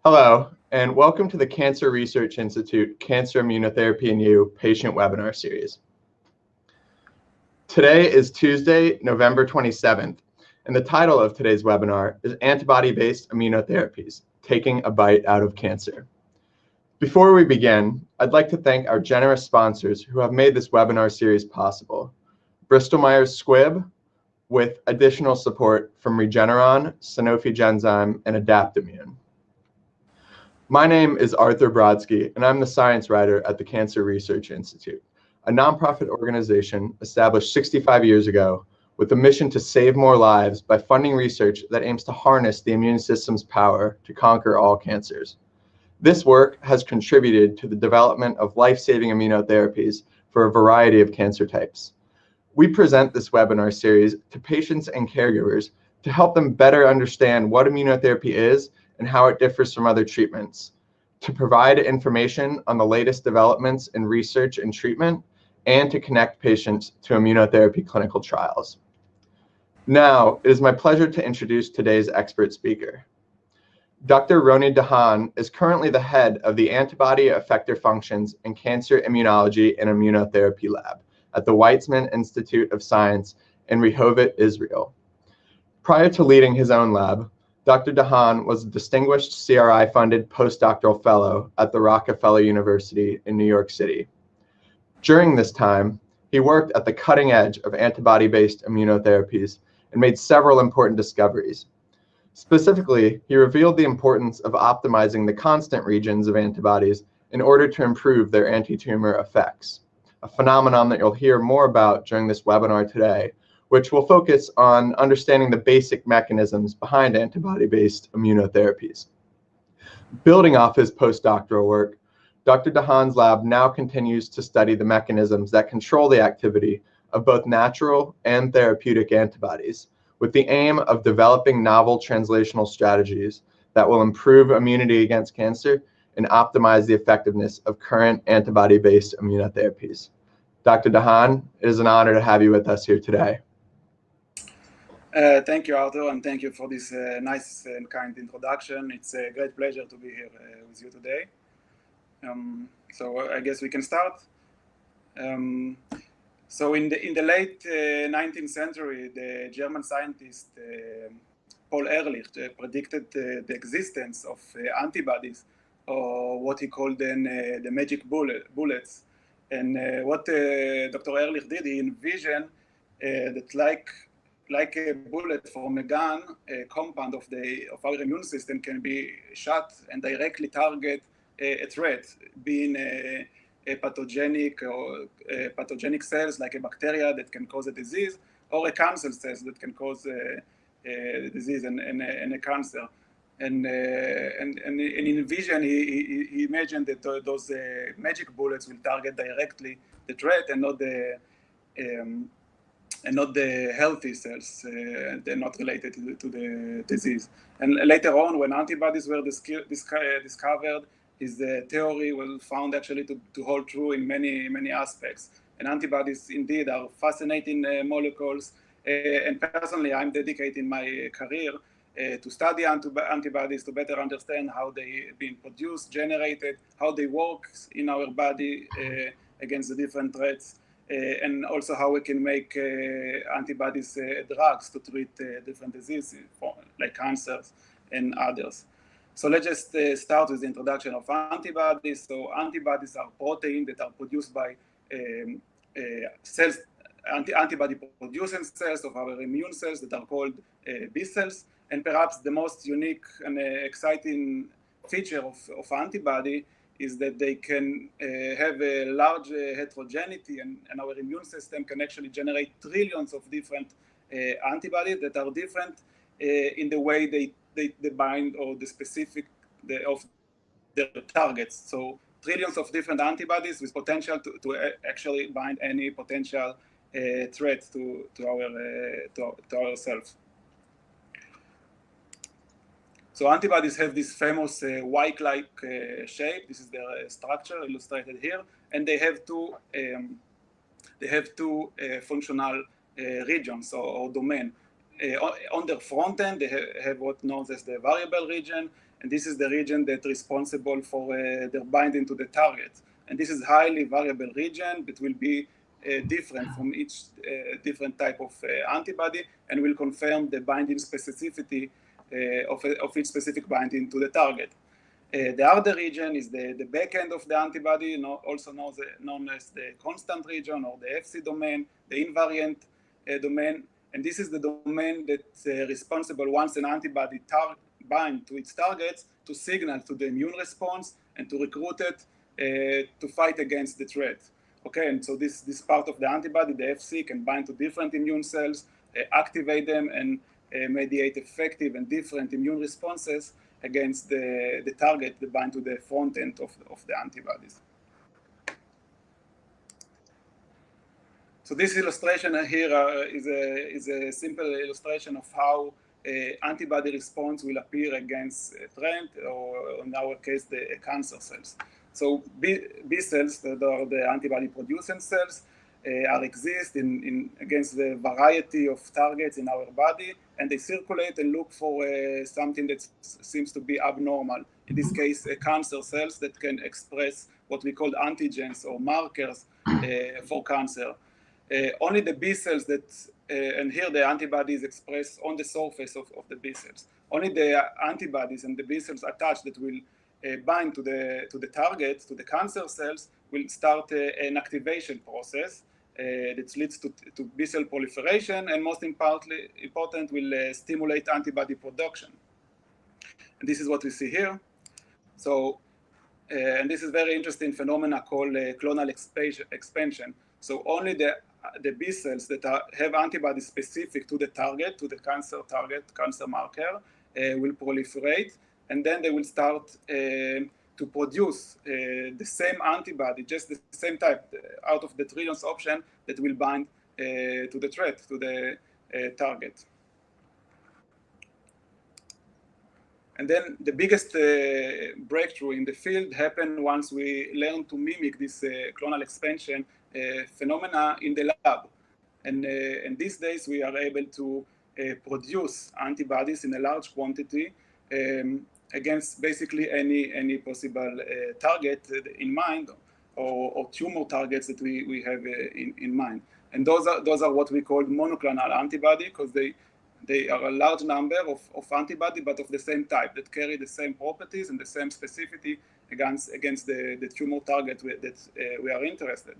Hello, and welcome to the Cancer Research Institute Cancer Immunotherapy in You patient webinar series. Today is Tuesday, November 27th, and the title of today's webinar is Antibody-Based Immunotherapies, Taking a Bite Out of Cancer. Before we begin, I'd like to thank our generous sponsors who have made this webinar series possible. Bristol Myers Squibb, with additional support from Regeneron, Sanofi Genzyme, and Adaptimmune. My name is Arthur Brodsky, and I'm the science writer at the Cancer Research Institute, a nonprofit organization established 65 years ago with a mission to save more lives by funding research that aims to harness the immune system's power to conquer all cancers. This work has contributed to the development of life-saving immunotherapies for a variety of cancer types. We present this webinar series to patients and caregivers to help them better understand what immunotherapy is and how it differs from other treatments, to provide information on the latest developments in research and treatment, and to connect patients to immunotherapy clinical trials. Now, it is my pleasure to introduce today's expert speaker. Dr. Rony Dahan is currently the head of the Antibody Effector Functions in Cancer Immunology and Immunotherapy Lab at the Weizmann Institute of Science in Rehovot, Israel. Prior to leading his own lab, Dr. Dahan was a distinguished CRI-funded postdoctoral fellow at the Rockefeller University in New York City. During this time, he worked at the cutting edge of antibody-based immunotherapies and made several important discoveries. Specifically, he revealed the importance of optimizing the constant regions of antibodies in order to improve their anti-tumor effects, a phenomenon that you'll hear more about during this webinar today, which will focus on understanding the basic mechanisms behind antibody-based immunotherapies. Building off his postdoctoral work, Dr. Dahan's lab now continues to study the mechanisms that control the activity of both natural and therapeutic antibodies, with the aim of developing novel translational strategies that will improve immunity against cancer and optimize the effectiveness of current antibody-based immunotherapies. Dr. Dahan, it is an honor to have you with us here today. Thank you, Arthur, and thank you for this nice and kind introduction. It's a great pleasure to be here with you today. So I guess we can start. So in the late 19th century, the German scientist Paul Ehrlich predicted the existence of antibodies, or what he called then the magic bullets. And what Dr. Ehrlich did, he envisioned that like a bullet from a gun, a compound of our immune system can be shot and directly target a threat, being a pathogenic cells like a bacteria that can cause a disease, or a cancer cells that can cause a disease and a cancer. And in vision, he imagined that those magic bullets will target directly the threat and not the healthy cells. They're not related to the disease. And later on, when antibodies were discovered, his theory was found actually to hold true in many aspects. And antibodies indeed are fascinating molecules. And personally, I'm dedicating my career to study antibodies, to better understand how they've been produced, generated, how they work in our body against the different threats. And also how we can make antibodies drugs to treat different diseases like cancers and others. So let's just start with the introduction of antibodies. So antibodies are proteins that are produced by cells, antibody producing cells of our immune cells that are called B cells. And perhaps the most unique and exciting feature of antibody is that they can have a large heterogeneity, and our immune system can actually generate trillions of different antibodies that are different in the way they bind or the specific of their targets. So trillions of different antibodies with potential to actually bind any potential threat to ourselves. So antibodies have this famous Y-like shape. This is their structure illustrated here, and they have two functional regions or domain. On their front end, they have what's known as the variable region, and this is the region that's responsible for their binding to the target. And this is highly variable region that will be different from each different type of antibody, and will confirm the binding specificity of each specific binding to the target. The other region is the back end of the antibody, also known as the constant region or the FC domain, the invariant domain. And this is the domain that's responsible once an antibody binds to its targets to signal to the immune response and to recruit it to fight against the threat. Okay, and so this part of the antibody, the FC, can bind to different immune cells, activate them, and mediate effective and different immune responses against the target that bind to the front end of the antibodies. So this illustration here is a simple illustration of how antibody response will appear against a threat, or in our case, the cancer cells. So B cells, that are the antibody-producing cells, exist against the variety of targets in our body, and they circulate and look for something that seems to be abnormal. In this case, cancer cells that can express what we call antigens or markers for cancer. Only the B cells that, and here the antibody is expressed on the surface of the B cells. Only the antibodies and the B cells attached that will bind to the target, to the cancer cells, will start an activation process that leads to B cell proliferation, and most important, will stimulate antibody production. And this is what we see here. So, and this is very interesting phenomena called clonal expansion. So only the B cells that have antibodies specific to the target, to the cancer target, cancer marker, will proliferate, and then they will start to produce the same antibody, just the same type, out of the trillions option that will bind to the threat, to the target. And then the biggest breakthrough in the field happened once we learned to mimic this clonal expansion phenomena in the lab. And these days we are able to produce antibodies in a large quantity against basically any possible target in mind, or tumor targets that we have in mind. And those are what we call monoclonal antibody, because they are a large number of antibody, but of the same type, that carry the same properties and the same specificity against the tumor target that we are interested.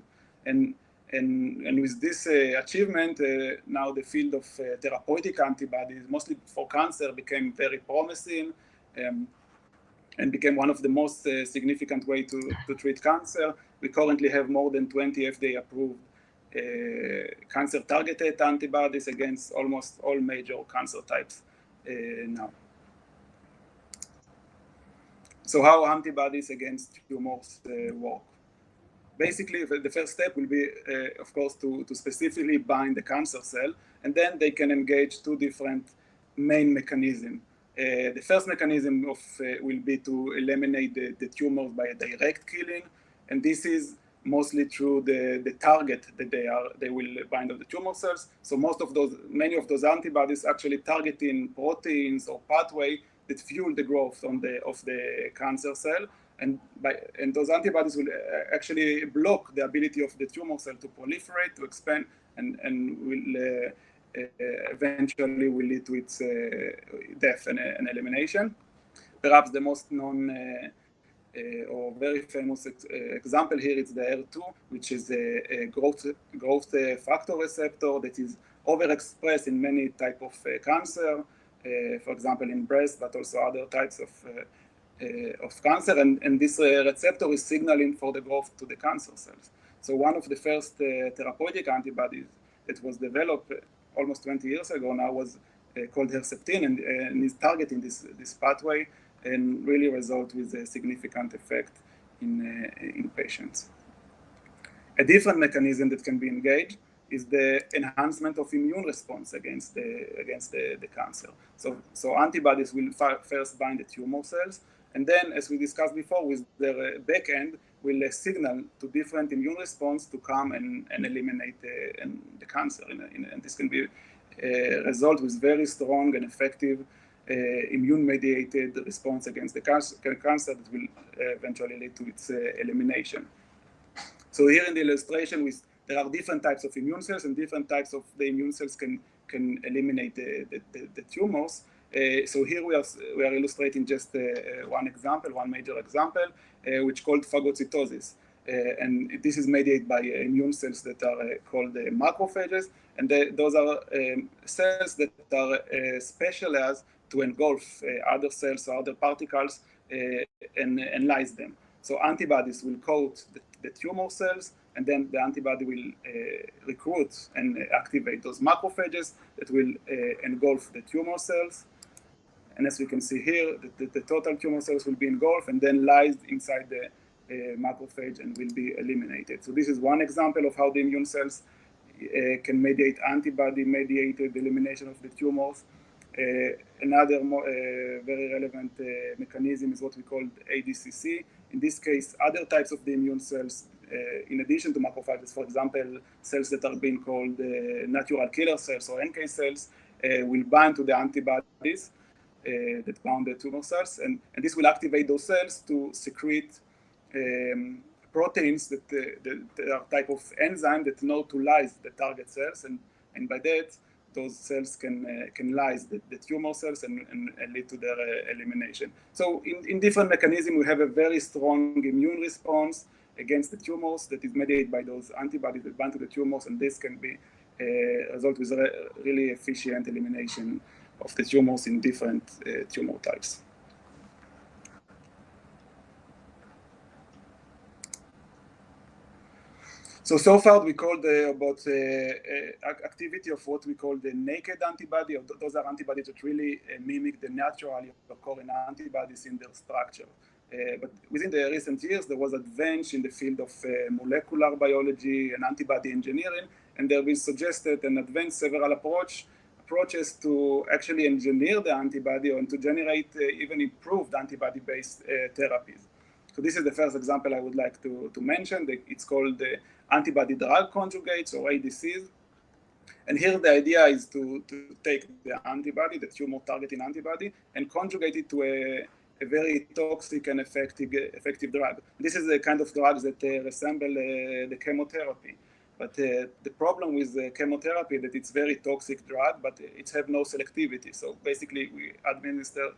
And with this achievement, now the field of therapeutic antibodies, mostly for cancer, became very promising, and became one of the most significant way to treat cancer. We currently have more than 20 FDA-approved cancer-targeted antibodies against almost all major cancer types now. So how antibodies against tumors work? Basically, the first step will be, of course, to specifically bind the cancer cell, and then they can engage two different main mechanisms. The first mechanism will be to eliminate the tumors by a direct killing, and this is mostly through the target that they will bind on the tumor cells. So many of those antibodies actually targeting proteins or pathway that fuel the growth of the cancer cell, and those antibodies will actually block the ability of the tumor cell to proliferate, to expand, and will eventually will lead to its death and elimination. Perhaps the most known or very famous example here is the HER2, which is a growth factor receptor that is overexpressed in many types of cancer, for example in breast, but also other types of cancer, and this receptor is signaling for the growth to the cancer cells. So one of the first therapeutic antibodies that was developed almost 20 years ago now was called Herceptin, and is targeting this pathway, and really result with a significant effect in patients. A different mechanism that can be engaged is the enhancement of immune response against the cancer. So antibodies will first bind the tumor cells, and then, as we discussed before, with their back end, will signal to different immune response to come and eliminate the cancer. And this can be a result with very strong and effective immune-mediated response against the cancer that will eventually lead to its elimination. So here in the illustration, there are different types of immune cells, and different types of the immune cells can eliminate the tumors. So here we are illustrating just one major example, which called phagocytosis. And this is mediated by immune cells that are called macrophages, and those are cells that are specialized to engulf other cells or other particles and lyse them. So antibodies will coat the tumor cells, and then the antibody will recruit and activate those macrophages that will engulf the tumor cells. And as we can see here, the total tumor cells will be engulfed and then lysed inside the macrophage and will be eliminated. So this is one example of how the immune cells can mediate antibody-mediated elimination of the tumors. Another very relevant mechanism is what we call ADCC. In this case, other types of the immune cells, in addition to macrophages, for example, cells that are being called natural killer cells or NK cells, will bind to the antibodies that bound the tumor cells, and this will activate those cells to secrete proteins that are type of enzyme that know to lyse the target cells, and by that those cells can lyse the tumor cells and lead to their elimination. So in different mechanisms, we have a very strong immune response against the tumors that is mediated by those antibodies that bind to the tumors, and this can be result with a really efficient elimination of the tumors in different tumor types. So far we called about activity of what we call the naked antibody. Those are antibodies that really mimic the naturally occurring antibodies in their structure. But within the recent years, there was advance in the field of molecular biology and antibody engineering, and there was suggested and advanced several approaches to actually engineer the antibody and to generate even improved antibody-based therapies. So this is the first example I would like to mention. It's called antibody-drug conjugates, or ADCs. And here the idea is to take the antibody, the tumor targeting antibody, and conjugate it to a very toxic and effective drug. This is the kind of drugs that resemble the chemotherapy. But the problem with the chemotherapy is that it's very toxic drug, but it has no selectivity. So basically, we administer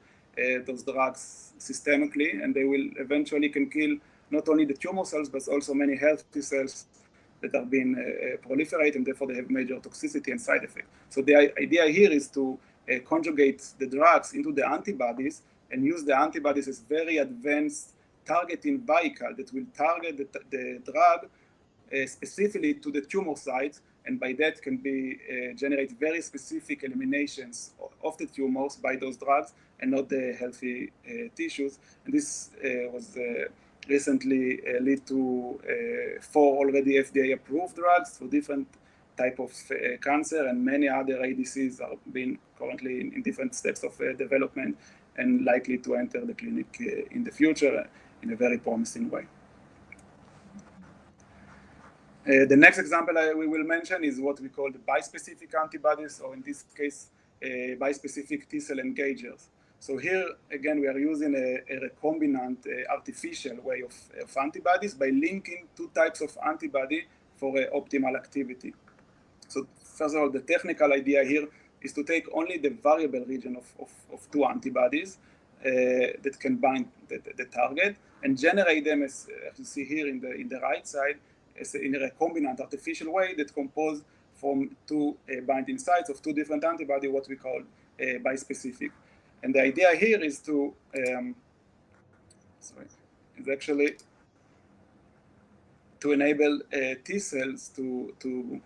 those drugs systemically, and they will eventually can kill not only the tumor cells, but also many healthy cells that are being proliferate, and therefore they have major toxicity and side effects. So the idea here is to conjugate the drugs into the antibodies and use the antibodies as very advanced targeting vehicle that will target the drug specifically to the tumor site, and by that can be generate very specific eliminations of the tumors by those drugs and not the healthy tissues. And this was recently lead to 4 already FDA-approved drugs for different type of cancer, and many other ADCs are being currently in different steps of development and likely to enter the clinic in the future in a very promising way. The next example we will mention is what we call the BySpecific antibodies, or in this case, BySpecific T-cell engagers. So here, again, we are using a recombinant artificial way of antibodies by linking 2 types of antibody for optimal activity. So first of all, the technical idea here is to take only the variable region of 2 antibodies that can bind the target and generate them, as you see here in the right side, in a recombinant artificial way that composed from 2 binding sites of 2 different antibodies, what we call bispecific. And the idea here is to, is actually to enable T cells to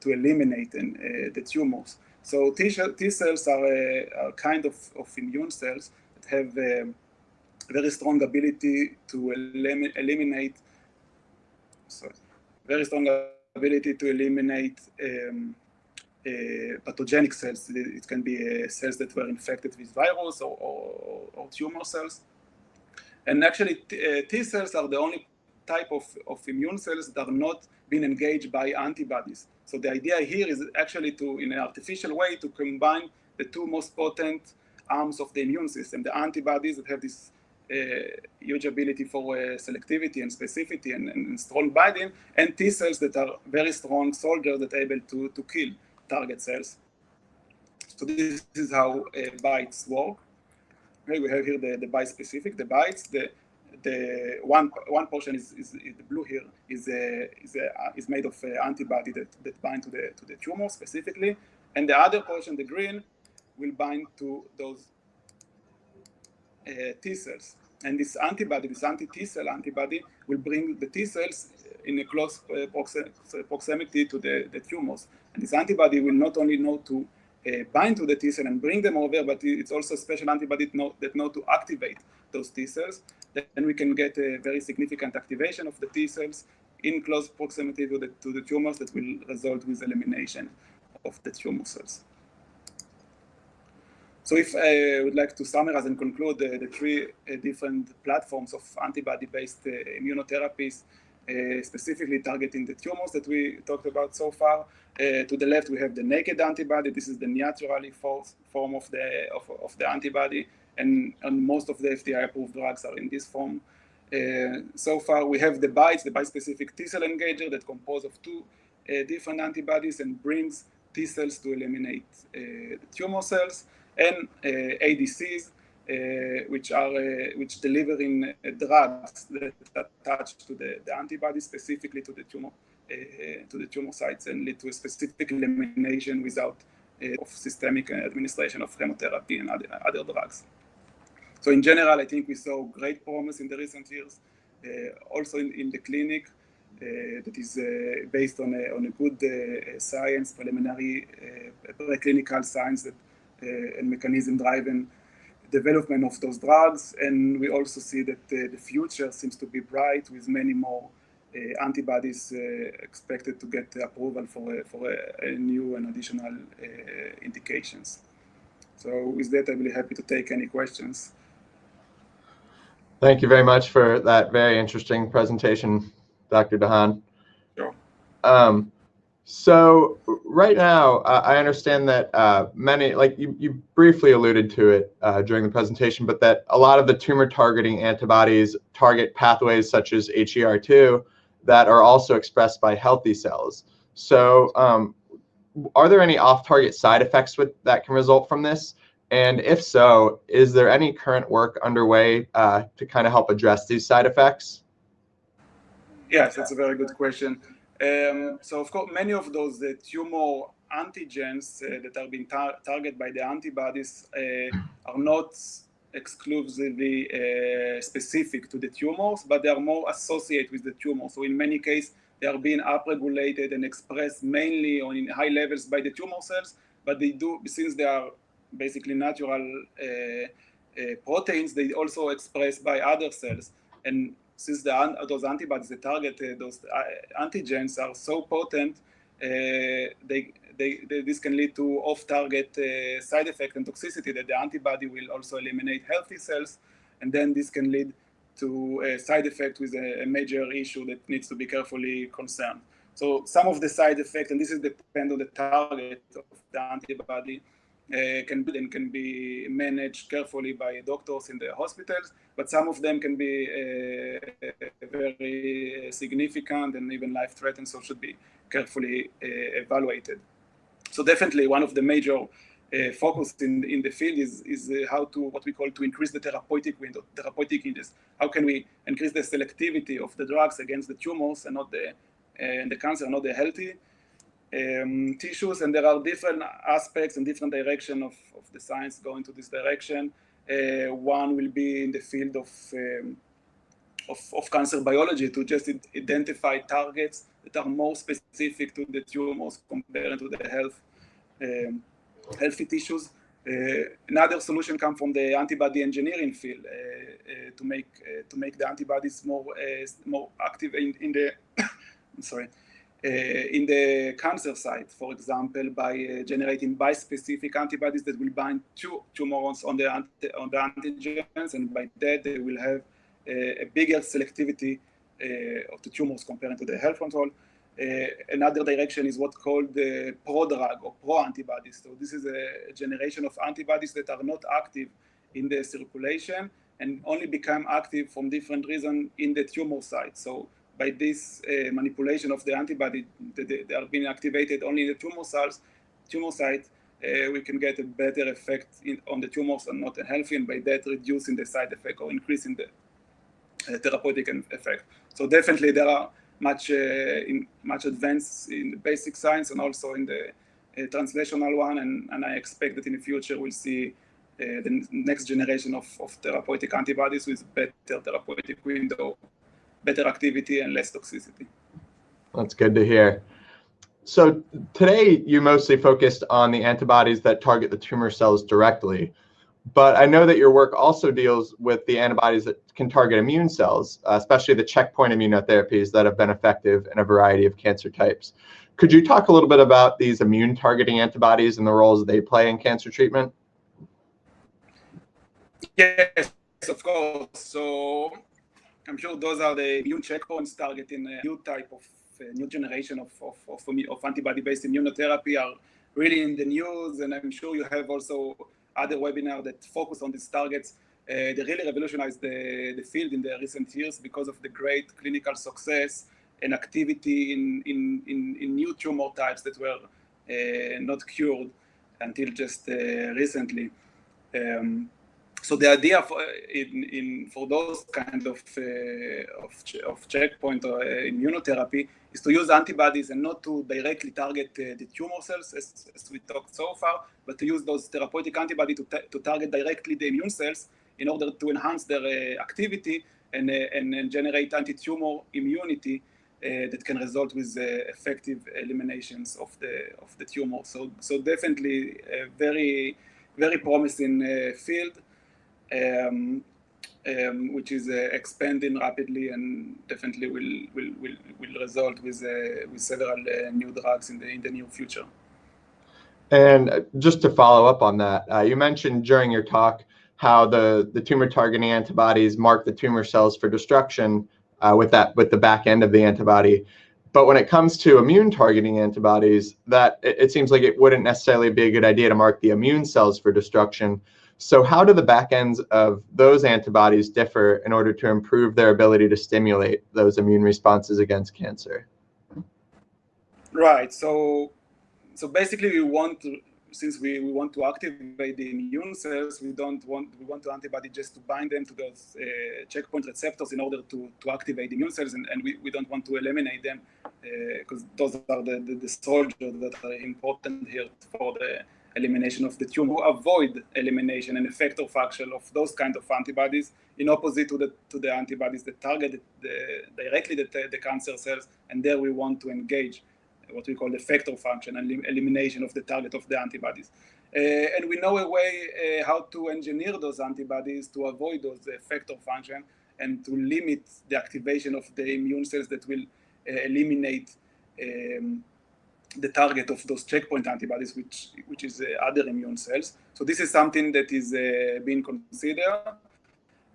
eliminate the tumors. So T cells are a kind of immune cells that have very strong ability to eliminate pathogenic cells. It can be cells that were infected with virus or tumor cells. And actually, T cells are the only type of immune cells that are not being engaged by antibodies. So the idea here is actually to, in an artificial way, to combine the 2 most potent arms of the immune system, the antibodies that have this huge ability for selectivity and specificity and strong binding, and T cells that are very strong soldiers that are able to kill target cells. So this is how BiTEs work. Okay, we have here the BySpecific, the BiTEs. The one portion is the blue here is made of antibody that bind to the tumor specifically, and the other portion, the green, will bind to those T cells. And this antibody, this anti-T cell antibody, will bring the T cells in a close proximity to the tumors. And this antibody will not only know to bind to the T cell and bring them over, but it's also a special antibody that know to activate those T cells. Then we can get a very significant activation of the T cells in close proximity to the tumors that will result with elimination of the tumor cells. So if I would like to summarize and conclude the three different platforms of antibody-based immunotherapies, specifically targeting the tumors that we talked about so far. To the left, we have the naked antibody. This is the naturally form of the antibody, and most of the FDA-approved drugs are in this form. So far, we have the BiTEs, the bispecific T-cell engager that compose of two different antibodies and brings T cells to eliminate the tumor cells, and ADCs, which deliver in drugs that attach to the antibody specifically to the tumor sites and lead to a specific elimination without of systemic administration of chemotherapy and other drugs. So in general, I think we saw great promise in the recent years, also in the clinic, that is based on a good science, preliminary preclinical science that and mechanism-driven development of those drugs. And we also see that the future seems to be bright with many more antibodies expected to get approval for a new and additional indications. So with that, I'll be happy to take any questions. Thank you very much for that very interesting presentation, Dr. Dahan. Sure. So right now, I understand that many, like you briefly alluded to it during the presentation, but that a lot of the tumor targeting antibodies target pathways such as HER2 that are also expressed by healthy cells. So are there any off-target side effects that can result from this? And if so, is there any current work underway to kind of help address these side effects? Yes, that's a very good question. So of course, many of those tumor antigens that are being targeted by the antibodies are not exclusively specific to the tumors, but they are more associated with the tumor. So in many cases, they are being upregulated and expressed mainly in high levels by the tumor cells, but they do, since they are basically natural proteins, they also expressed by other cells. And since those antibodies that target those antigens are so potent, this can lead to off-target side effect and toxicity that the antibody will also eliminate healthy cells, and then this can lead to a side effect with a major issue that needs to be carefully concerned. So some of the side effects, and this is depend on the target of the antibody, can be managed carefully by doctors in the hospitals, but some of them can be very significant and even life-threatening, so should be carefully evaluated. So definitely one of the major focus in the field is how to, what we call, to increase the therapeutic window, therapeutic index. How can we increase the selectivity of the drugs against the tumors and not the cancer, not the healthy tissues? And there are different aspects and different direction of the science going to this direction. One will be in the field of cancer biology, to just identify targets that are more specific to the tumors compared to the healthy tissues. Another solution comes from the antibody engineering field, to make the antibodies more active in the in the cancer site, for example, by generating bispecific antibodies that will bind two tumors on the antigens, and by that they will have a bigger selectivity of the tumors compared to the health control. Another direction is what's called the pro-drug or pro-antibodies. So this is a generation of antibodies that are not active in the circulation and only become active from different reasons in the tumor site. So by this manipulation of the antibody, they are being activated only in the tumor site, we can get a better effect on the tumors and not healthy, and by that reducing the side effect or increasing the therapeutic effect. So definitely there are much advanced in the basic science and also in the translational one, and I expect that in the future we'll see the next generation of therapeutic antibodies with better therapeutic window, better activity, and less toxicity. That's good to hear. So today you mostly focused on the antibodies that target the tumor cells directly, but I know that your work also deals with the antibodies that can target immune cells, especially the checkpoint immunotherapies that have been effective in a variety of cancer types. Could you talk a little bit about these immune targeting antibodies and the roles they play in cancer treatment? Yes, of course. So I'm sure those are the immune checkpoints targeting a new type of new generation of antibody-based immunotherapy are really in the news, and I'm sure you have also other webinars that focus on these targets. They really revolutionized the field in the recent years because of the great clinical success and activity in new tumor types that were not cured until just recently. So the idea for those kind of checkpoint or immunotherapy is to use antibodies and not to directly target the tumor cells as we talked so far, but to use those therapeutic antibodies to target directly the immune cells in order to enhance their activity and generate anti-tumor immunity that can result with effective eliminations of the tumor. So definitely a very, very promising field. Which is expanding rapidly and definitely will result with several new drugs in the near future. And just to follow up on that, you mentioned during your talk how the tumor targeting antibodies mark the tumor cells for destruction with the back end of the antibody. But when it comes to immune targeting antibodies, that it seems like it wouldn't necessarily be a good idea to mark the immune cells for destruction. So how do the back ends of those antibodies differ in order to improve their ability to stimulate those immune responses against cancer? Right. So basically, since we want to activate the immune cells, we want the antibody just to bind them to those checkpoint receptors in order to activate the immune cells, and we don't want to eliminate them because those are the soldiers that are important here for the elimination of the tumor. Avoid elimination and effector function of those kind of antibodies in opposite to the antibodies that target directly the cancer cells, and there we want to engage what we call effector function and elimination of the target of the antibodies. And we know a way how to engineer those antibodies to avoid those effector function and to limit the activation of the immune cells that will eliminate the target of those checkpoint antibodies, which is other immune cells. So this is something that is being considered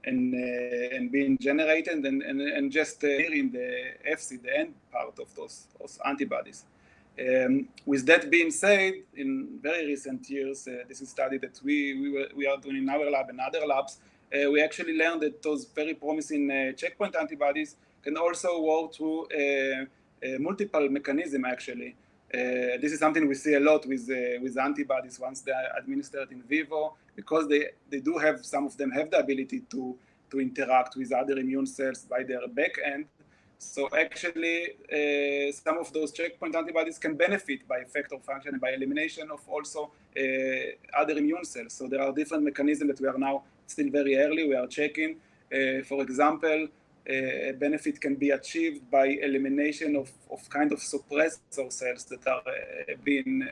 and being generated and just here in the FC, the end part of those antibodies. With that being said, in very recent years, this is a study that we are doing in our lab and other labs, we actually learned that those very promising checkpoint antibodies can also work through multiple mechanisms actually. This is something we see a lot with antibodies once they are administered in vivo, because they do have, some of them have the ability to interact with other immune cells by their back end. So actually, some of those checkpoint antibodies can benefit by effector function and by elimination of also other immune cells. So there are different mechanisms that we are now still very early. We are checking, for example, benefit can be achieved by elimination of kind of suppressor cells that are being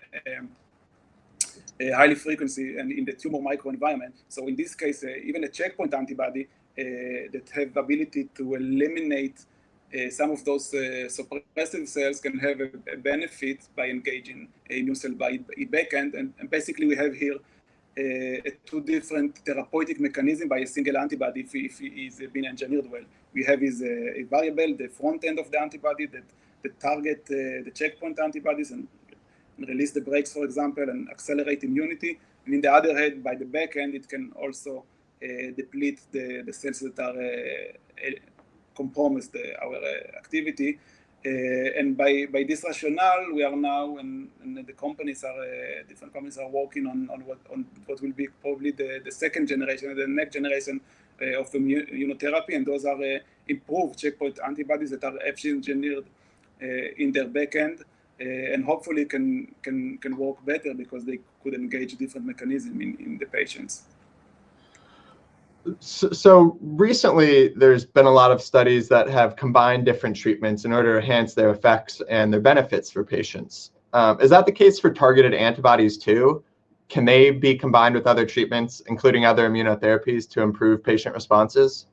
highly frequency and in the tumor microenvironment. So in this case, even a checkpoint antibody that have the ability to eliminate some of those suppressive cells can have a benefit by engaging immune cell by backend. And basically we have here two different therapeutic mechanisms by a single antibody if it is being engineered well. We have is a variable, the front end of the antibody that that target the checkpoint antibodies and release the brakes, for example, and accelerate immunity. And in the other hand, by the back end, it can also deplete the cells that are compromise our activity. And by this rationale, we are now, and the companies are, different companies are working on what will be probably the second generation, the next generation of immunotherapy, and those are improved checkpoint antibodies that are Fc engineered in their back end, and hopefully can work better because they could engage different mechanisms in the patients. So recently, there's been a lot of studies that have combined different treatments in order to enhance their effects and their benefits for patients. Is that the case for targeted antibodies too? Can they be combined with other treatments, including other immunotherapies, to improve patient responses?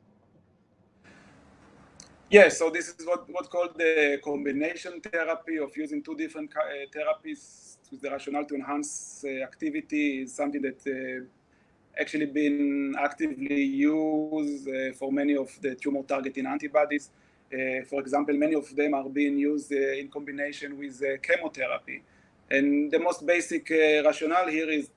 Yes, so this is what's called the combination therapy of using two different therapies with the rationale to enhance activity is something that actually been actively used for many of the tumor targeting antibodies. For example, many of them are being used in combination with chemotherapy. And the most basic rationale here is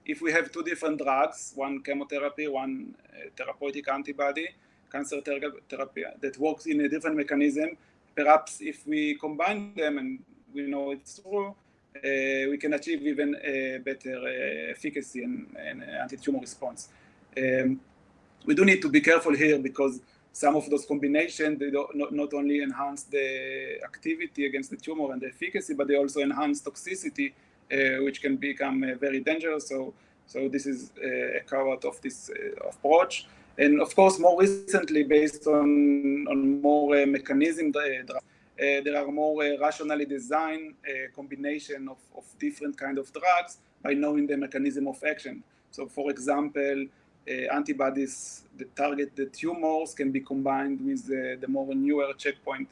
if we have two different drugs, one chemotherapy, one therapeutic antibody, cancer therapy that works in a different mechanism, perhaps if we combine them, and we know it's true, we can achieve even better efficacy and anti-tumor response. We do need to be careful here because some of those combinations, they not only enhance the activity against the tumor and the efficacy, but they also enhance toxicity, which can become very dangerous. So this is a caveat of this approach. And of course, more recently, based on more mechanism drugs, there are more rationally designed combination of different kind of drugs by knowing the mechanism of action. So for example, antibodies that target the tumors can be combined with the more newer checkpoint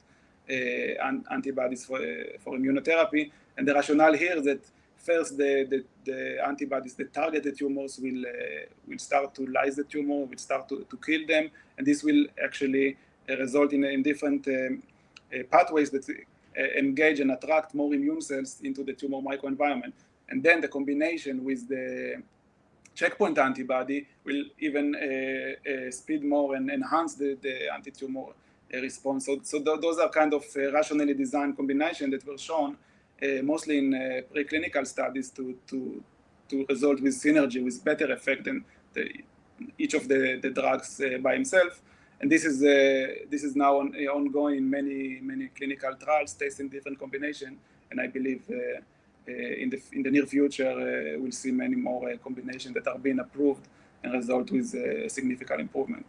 antibodies for immunotherapy. And the rationale here is that first the antibodies that target the tumors will start to lyse the tumor, will start to kill them, and this will actually result in different pathways that engage and attract more immune cells into the tumor microenvironment. And then the combination with the checkpoint antibody will even speed more and enhance the anti-tumor response. So those are kind of rationally designed combinations that were shown mostly in preclinical studies to result with synergy, with better effect than each of the drugs by himself. And this is now ongoing in many clinical trials, testing different combinations. And I believe in the near future we'll see many more combinations that are being approved and result with significant improvement.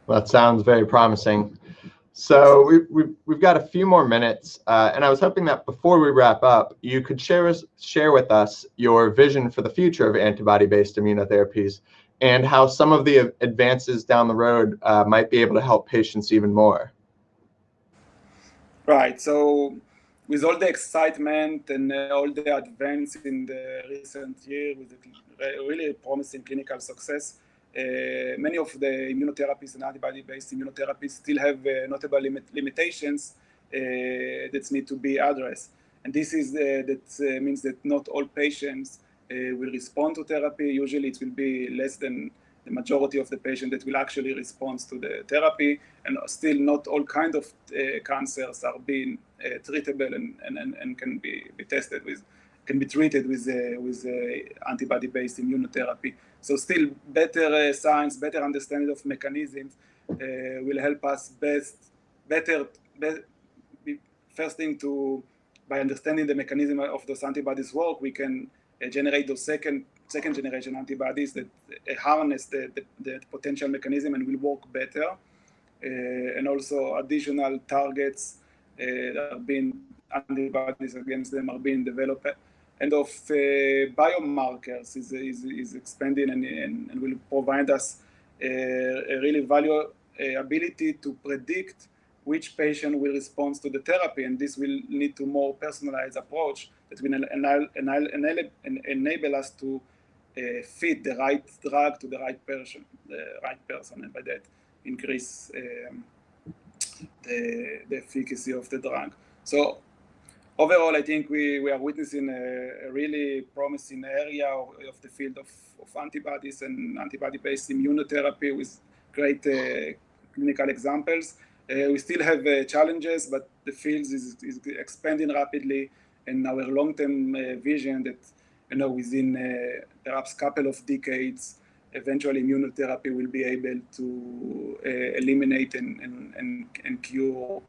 Well, that sounds very promising. So we've got a few more minutes, and I was hoping that before we wrap up, you could share with us your vision for the future of antibody-based immunotherapies and how some of the advances down the road might be able to help patients even more. Right. So with all the excitement and all the advance in the recent year, with the really promising clinical success, many of the immunotherapies and antibody-based immunotherapies still have notable limitations that need to be addressed. And this is that means that not all patients will respond to therapy. Usually it will be less than the majority of the patients that will actually respond to the therapy, and still not all kinds of cancers are being treatable and can be tested with, can be treated with antibody-based immunotherapy. So still better science, better understanding of mechanisms will help us first thing by understanding the mechanism of those antibodies work, we can generate those second generation antibodies that harness the potential mechanism and will work better. And also additional targets that are being antibodies against them are being developed. And of biomarkers is expanding and will provide us a really valuable ability to predict which patient will respond to the therapy, and this will lead to more personalized approach that will enable us to fit the right drug to the right person, and by that increase the efficacy of the drug. So overall, I think we are witnessing a really promising area of the field of antibodies and antibody-based immunotherapy with great clinical examples. We still have challenges, but the field is expanding rapidly, and our long-term vision that within perhaps a couple of decades, eventually immunotherapy will be able to eliminate and cure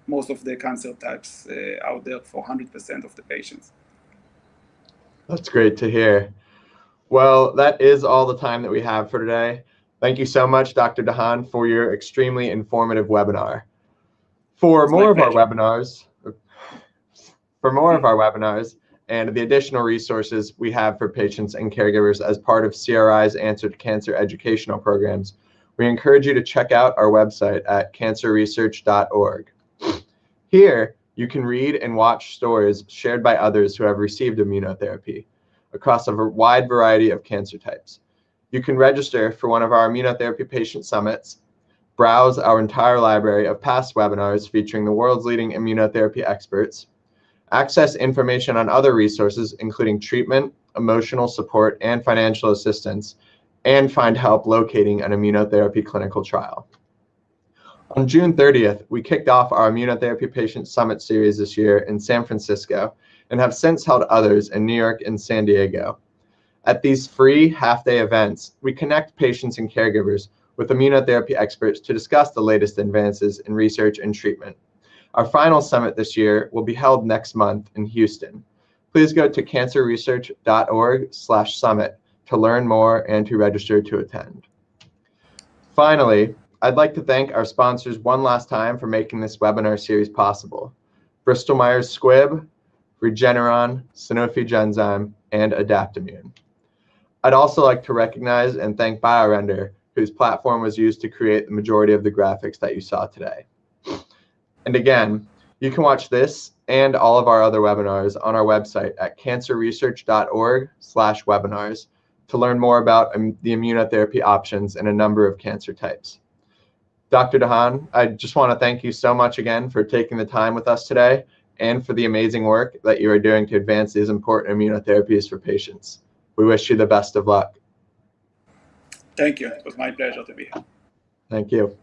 most of the cancer types out there for 100% of the patients. That's great to hear. Well, that is all the time that we have for today. Thank you so much, Dr. Dahan, for your extremely informative webinar. For more of our webinars and the additional resources we have for patients and caregivers as part of CRI's Answer to Cancer educational programs, we encourage you to check out our website at cancerresearch.org. Here, you can read and watch stories shared by others who have received immunotherapy across a wide variety of cancer types. You can register for one of our immunotherapy patient summits, browse our entire library of past webinars featuring the world's leading immunotherapy experts, access information on other resources including treatment, emotional support, and financial assistance, and find help locating an immunotherapy clinical trial. On June 30th, we kicked off our Immunotherapy Patient Summit series this year in San Francisco and have since held others in New York and San Diego. At these free half-day events, we connect patients and caregivers with immunotherapy experts to discuss the latest advances in research and treatment. Our final summit this year will be held next month in Houston. Please go to cancerresearch.org/summit to learn more and to register to attend. Finally, I'd like to thank our sponsors one last time for making this webinar series possible: Bristol Myers Squibb, Regeneron, Sanofi Genzyme, and Adaptimmune. I'd also like to recognize and thank BioRender, whose platform was used to create the majority of the graphics that you saw today. And again, you can watch this and all of our other webinars on our website at cancerresearch.org/webinars to learn more about the immunotherapy options in a number of cancer types. Dr. Dahan, I just want to thank you so much again for taking the time with us today and for the amazing work that you are doing to advance these important immunotherapies for patients. We wish you the best of luck. Thank you. It was my pleasure to be here. Thank you.